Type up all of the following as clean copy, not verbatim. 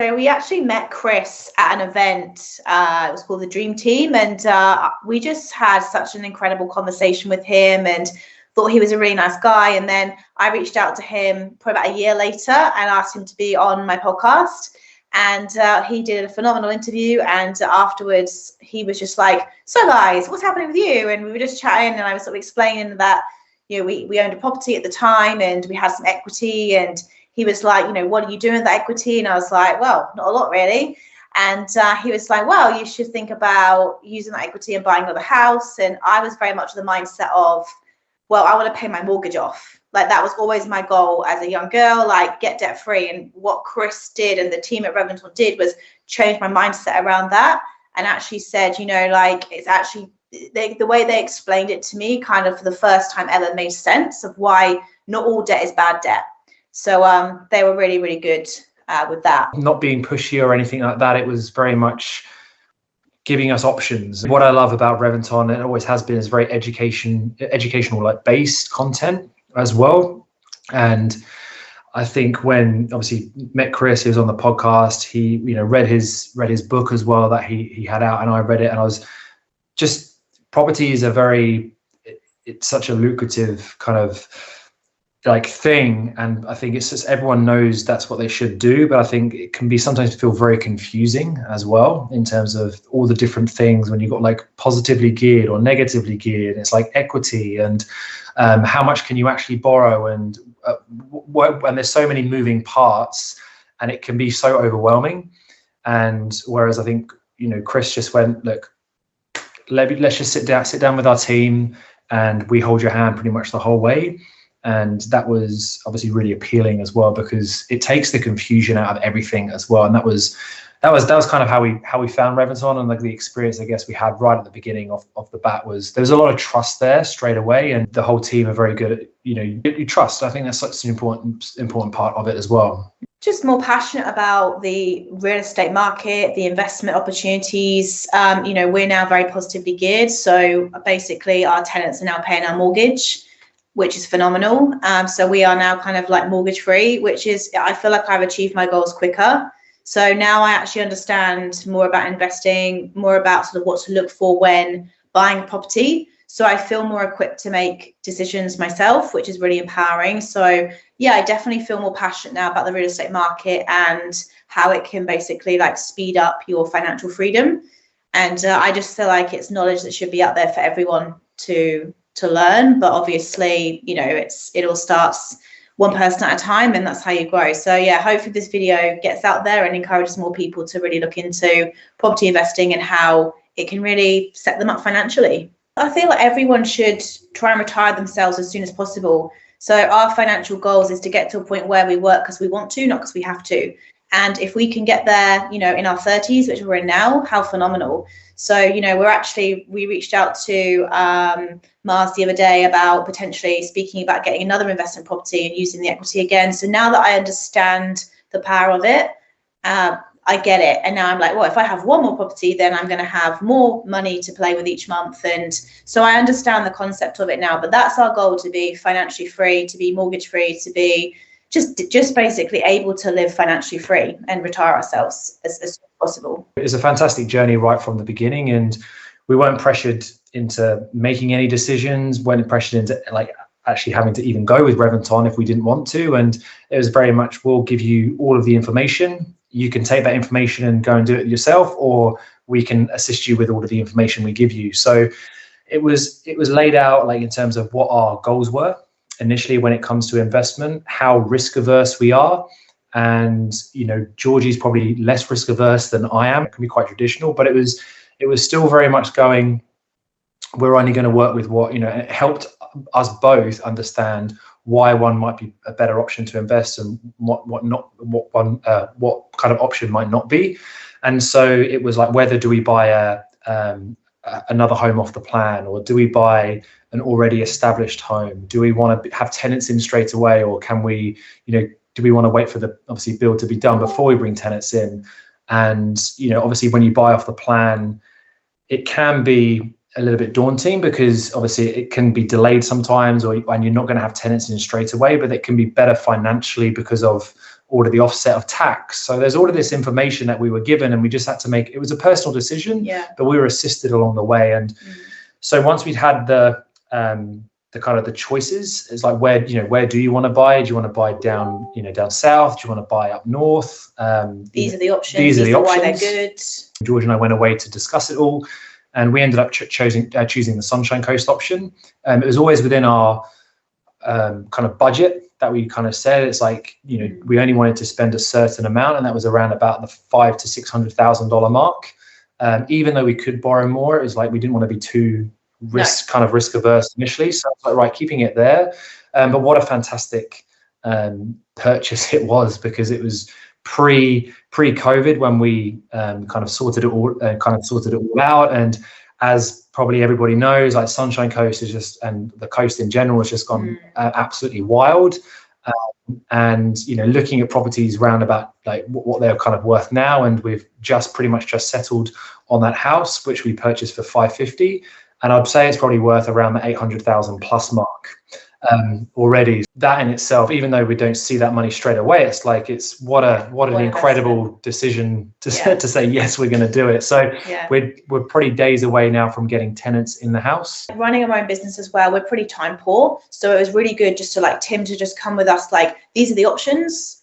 So we actually met Chris at an event. It was called the Dream Team, and we just had such an incredible conversation with him and thought he was a really nice guy. And then I reached out to him probably about a year later and asked him to be on my podcast. And he did a phenomenal interview. And afterwards, he was just like, "So guys, what's happening with you?" And we were just chatting, and I was sort of explaining that, we owned a property at the time and we had some equity, and he was like, "What are you doing with that equity?" And I was like, "Well, not a lot really." And he was like, "Well, you should think about using that equity and buying another house." And I was very much the mindset of, well, I want to pay my mortgage off. Like, that was always my goal as a young girl, like, get debt free. And what Chris did and the team at Reventon did was change my mindset around that, and actually said, it's actually the way they explained it to me kind of for the first time ever made sense of why not all debt is bad debt. So they were really, really good with that. Not being pushy or anything like that. It was very much giving us options. What I love about Reventon, and it always has been, is very educational, like based content as well. And I think when obviously met Chris, he was on the podcast. He, read his book as well that he had out, and I read it, and I was just, property is it's such a lucrative kind of like thing, and I think it's just everyone knows that's what they should do, but I think it can be sometimes feel very confusing as well in terms of all the different things when you've got like positively geared or negatively geared. It's like equity and how much can you actually borrow, and there's so many moving parts, and it can be so overwhelming. And whereas I think Chris just went, "Look, let's just sit down with our team, and we hold your hand pretty much the whole way." And that was obviously really appealing as well, because it takes the confusion out of everything as well. And that was kind of how we found Reventon, and like the experience I guess we had right at the beginning of the bat was there was a lot of trust there straight away, and the whole team are very good at you trust. I think that's such an important part of it as well. Just more passionate about the real estate market, the investment opportunities. We're now very positively geared, so basically our tenants are now paying our mortgage, which is phenomenal. So we are now kind of like mortgage free, which is, I feel like I've achieved my goals quicker. So now I actually understand more about investing, more about sort of what to look for when buying a property. So I feel more equipped to make decisions myself, which is really empowering. So yeah, I definitely feel more passionate now about the real estate market and how it can basically like speed up your financial freedom. And I just feel like it's knowledge that should be out there for everyone to learn. But obviously, it all starts one person at a time, and that's how you grow. So yeah, hopefully this video gets out there and encourages more people to really look into property investing and how it can really set them up financially. I feel like everyone should try and retire themselves as soon as possible. So our financial goals is to get to a point where we work because we want to, not because we have to. And if we can get there, in our 30s, which we're in now, how phenomenal. So, we reached out to Mars the other day about potentially speaking about getting another investment property and using the equity again. So now that I understand the power of it, I get it. And now I'm like, well, if I have one more property, then I'm going to have more money to play with each month. And so I understand the concept of it now, but that's our goal, to be financially free, to be mortgage free, to be just basically able to live financially free and retire ourselves as soon as possible. It's a fantastic journey right from the beginning, and we weren't pressured into making any decisions, weren't pressured into like actually having to even go with Reventon if we didn't want to. And it was very much, we'll give you all of the information. You can take that information and go and do it yourself, or we can assist you with all of the information we give you. So it was laid out like in terms of what our goals were initially when it comes to investment, how risk averse we are. And, Georgie's probably less risk averse than I am. It can be quite traditional, but it was still very much going, we're only going to work with what, it helped us both understand why one might be a better option to invest and what kind of option might not be. And so it was like, whether do we buy another home off the plan, or do we buy an already established home? Do we want to have tenants in straight away, or can we, do we want to wait for the obviously build to be done before we bring tenants in? And, obviously when you buy off the plan, it can be a little bit daunting because obviously it can be delayed sometimes, and you're not going to have tenants in straight away, but it can be better financially because of order the offset of tax. So there's all of this information that we were given, and we just had to make, it was a personal decision, but we were assisted along the way. And so once we'd had the kind of the choices, it's like, where do you want to buy? Do you want to buy down, down south? Do you want to buy up north? These are the options. These are the options. Why they're good. George and I went away to discuss it all, and we ended up choosing the Sunshine Coast option. It was always within our kind of budget that we kind of said. It's like, we only wanted to spend a certain amount, and that was around about the $500,000 to $600,000 mark. Even though we could borrow more, it was like we didn't want to be too risk averse initially. So it's like, right, keeping it there. But what a fantastic purchase it was, because it was pre-COVID when we kind of sorted it all out. And as probably everybody knows, like Sunshine Coast is just, and the coast in general has just gone absolutely wild. And looking at properties round about like what they're kind of worth now, and we've pretty much settled on that house, which we purchased for $550,000, and I'd say it's probably worth around the $800,000 plus mark already. That in itself, even though we don't see that money straight away, it's like, what an incredible decision to say yes, we're going to do it. So we're pretty days away now from getting tenants in the house. Running our own business as well, we're pretty time poor, so it was really good just to like Tim to just come with us, like, these are the options.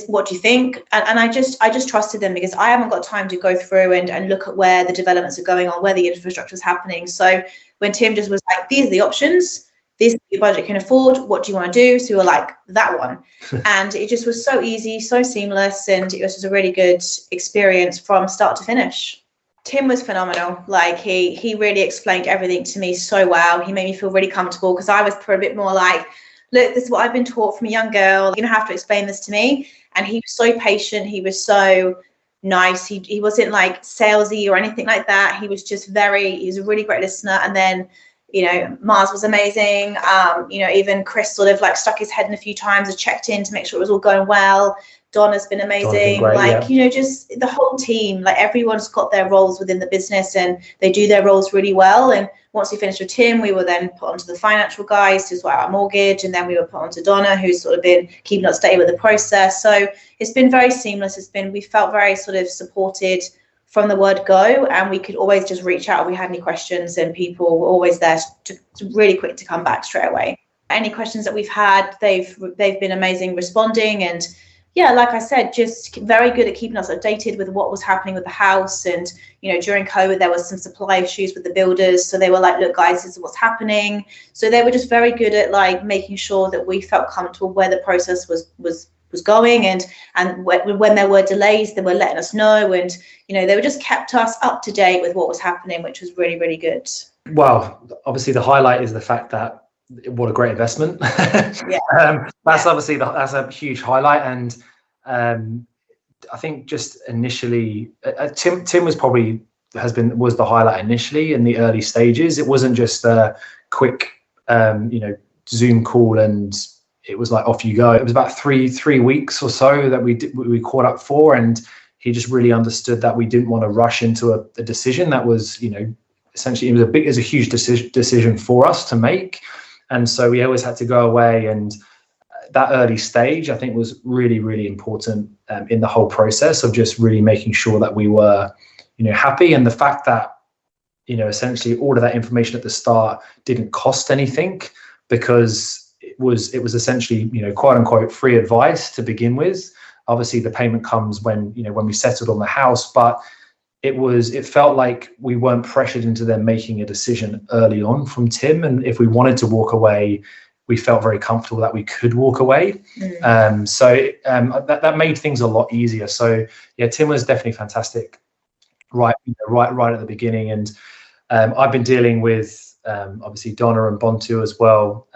What do you think? And I just trusted them, because I haven't got time to go through and look at where the developments are going on, where the infrastructure is happening. So when Tim just was like, these are the options, this your budget can afford, what do you want to do? So we were like, that one. And it just was so easy, so seamless, and it was just a really good experience from start to finish. Tim was phenomenal. Like he really explained everything to me so well. He made me feel really comfortable, because I was a bit more like, look, this is what I've been taught from a young girl. You're going to have to explain this to me. And he was so patient. He was so nice. He wasn't like salesy or anything like that. He was just he was a really great listener. And then, Mars was amazing. Even Chris sort of like stuck his head in a few times and checked in to make sure it was all going well. Donna's been amazing. Just the whole team, like everyone's got their roles within the business and they do their roles really well. And once we finished with Tim, we were then put onto the financial guys to sort out our mortgage. And then we were put onto Donna, who's sort of been keeping us updated with the process. So it's been very seamless. We felt very sort of supported from the word go, and we could always just reach out if we had any questions, and people were always there to really quick to come back straight away. Any questions that we've had, they've been amazing responding. And like I said, just very good at keeping us updated with what was happening with the house. And, during COVID, there was some supply issues with the builders. So they were like, look, guys, this is what's happening. So they were just very good at like making sure that we felt comfortable where the process was going. And when there were delays, they were letting us know. And, they were just kept us up to date with what was happening, which was really, really good. Well, obviously the highlight is the fact that what a great investment. Obviously that's a huge highlight. And I think just initially Tim was the highlight initially in the early stages. It wasn't just a quick Zoom call and it was like off you go. It was about three weeks or so that we caught up for, and he just really understood that we didn't want to rush into a decision that was essentially it was a huge decision for us to make. And so we always had to go away, and that early stage, I think, was really, really important in the whole process of just really making sure that we were, happy. And the fact that, essentially all of that information at the start didn't cost anything, because it was essentially, quote unquote, free advice to begin with. Obviously, the payment comes when we settled on the house, but it felt like we weren't pressured into them making a decision early on from Tim. And if we wanted to walk away, we felt very comfortable that we could walk away. That made things a lot easier. So Tim was definitely fantastic right at the beginning. And I've been dealing with obviously Donna and Bontu as well,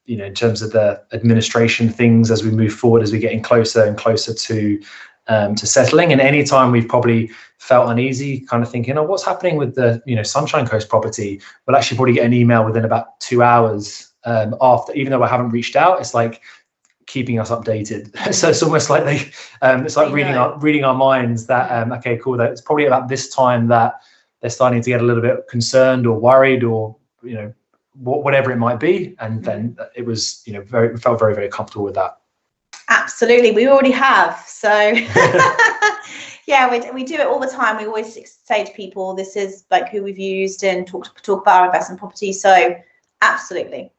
in terms of the administration things as we move forward, as we're getting closer and closer to settling. And anytime we've probably felt uneasy, kind of thinking, what's happening with the Sunshine Coast property, we'll actually probably get an email within about 2 hours after, even though I haven't reached out. It's like keeping us updated. So it's almost like it's like reading our minds that okay, cool, that it's probably about this time that they're starting to get a little bit concerned or worried, or whatever it might be. And then it was we felt very, very comfortable with that. Absolutely, we already have. So yeah, we do it all the time. We always say to people, this is like who we've used, and talk about our investment property. So absolutely.